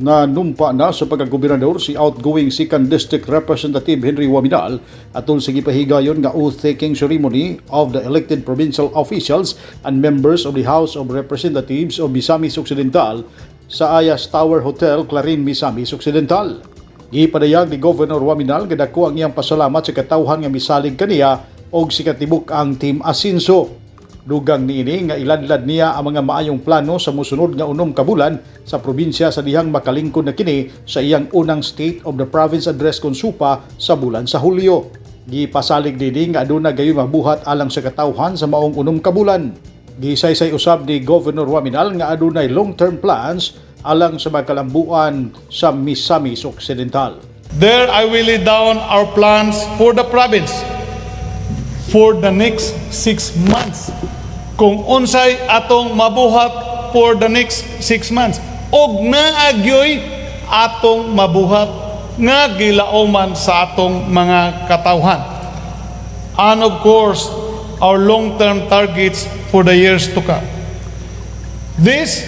Nanumpa na sa pagkagobernador si outgoing 2nd District Representative Henry Oaminal atol sa gipahigayon nga oath-taking ceremony of the elected provincial officials and members of the House of Representatives of Misamis Occidental sa Ayas Tower Hotel, Clarin, Misamis Occidental. Gipadayag ni Governor Oaminal nga dako ang iyang pasalamat sa katawhan nga misalig kaniya og si katibuk ang Team ASENSO. Dugang niini nga iladlad niya ang mga maayong plano sa mosunod nga 6 ka bulan sa probinsya sa dihang makalingkod na kini sa iyang unang State of the Province Address konsupa sa bulan sa Hulyo. Gipasalig dinhi nga aduna gayon mabuhat alang sa katawhan sa maong 6 ka bulan. Gisaysay usab ni Governor Oaminal nga adunay long-term plans alang sa mga kalambuan sa Misamis Occidental. There I will lay down our plans for the province for the next 6 months. Kung unsay atong mabuhat for the next 6 months. Og naagyoy atong mabuhat nga gilaoman sa atong mga katawhan. And of course, our long-term targets for the years to come. This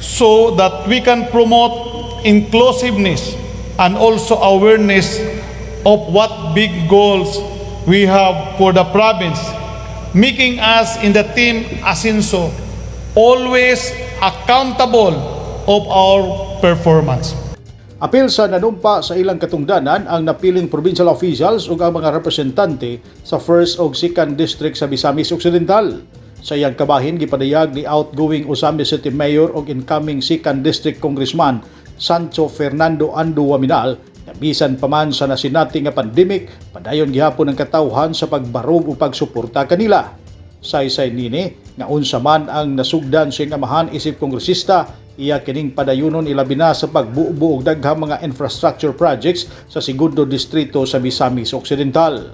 so that we can promote inclusiveness and also awareness of what big goals we have for the province, making us in the Team ASENSO always accountable of our performance. Apil sa Nanumpa sa ilang Katungdanan ang napiling provincial officials ug ang mga representante sa 1st ug 2nd District sa Misamis Occidental. Sa iyang kabahin, gipadayag ni outgoing Oaminal City Mayor ug incoming 2nd District Congressman Sancho Fernando Ando Oaminal na bisan pa man sa nasinati nga pandemic, padayon gihapon ang katawhan sa pagbarog o pagsuporta kanila. Saysay nini nga unsa man ang nasugdan siyang amahan isip kongresista, iya kining padayunon ilabi na sa pagbuo og daghang mga infrastructure projects sa segundo distrito sa Misamis Occidental.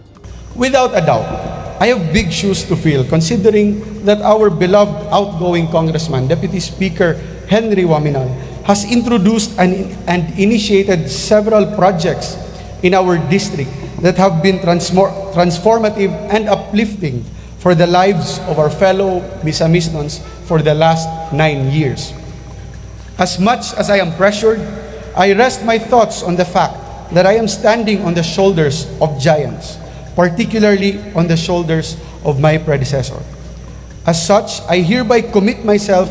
Without a doubt, I have big shoes to fill considering that our beloved outgoing Congressman, Deputy Speaker Henry Oaminal, has introduced and initiated several projects in our district that have been transformative and uplifting for the lives of our fellow Misamisnons for the last 9 years. As much as I am pressured, I rest my thoughts on the fact that I am standing on the shoulders of giants, particularly on the shoulders of my predecessor. As such, I hereby commit myself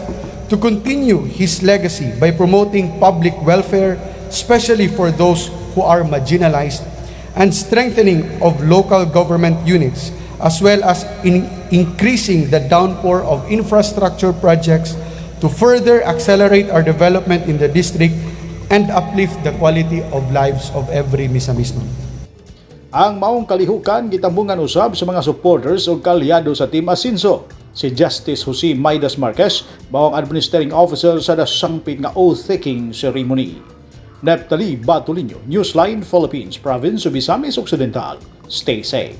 to continue his legacy by promoting public welfare, especially for those who are marginalized, and strengthening of local government units, as well as in increasing the downpour of infrastructure projects to further accelerate our development in the district and uplift the quality of lives of every Misamisnon. Ang maong kalihukan gitambungan usab sa mga supporters o kalyado sa Team ASENSO. Si Justice Jose Maidas Marquez, bawang administrating officer sa nasangpit nga oath-taking ceremony. Neptali Batulinyo, Newsline, Philippines, Province of Misamis Occidental. Stay safe.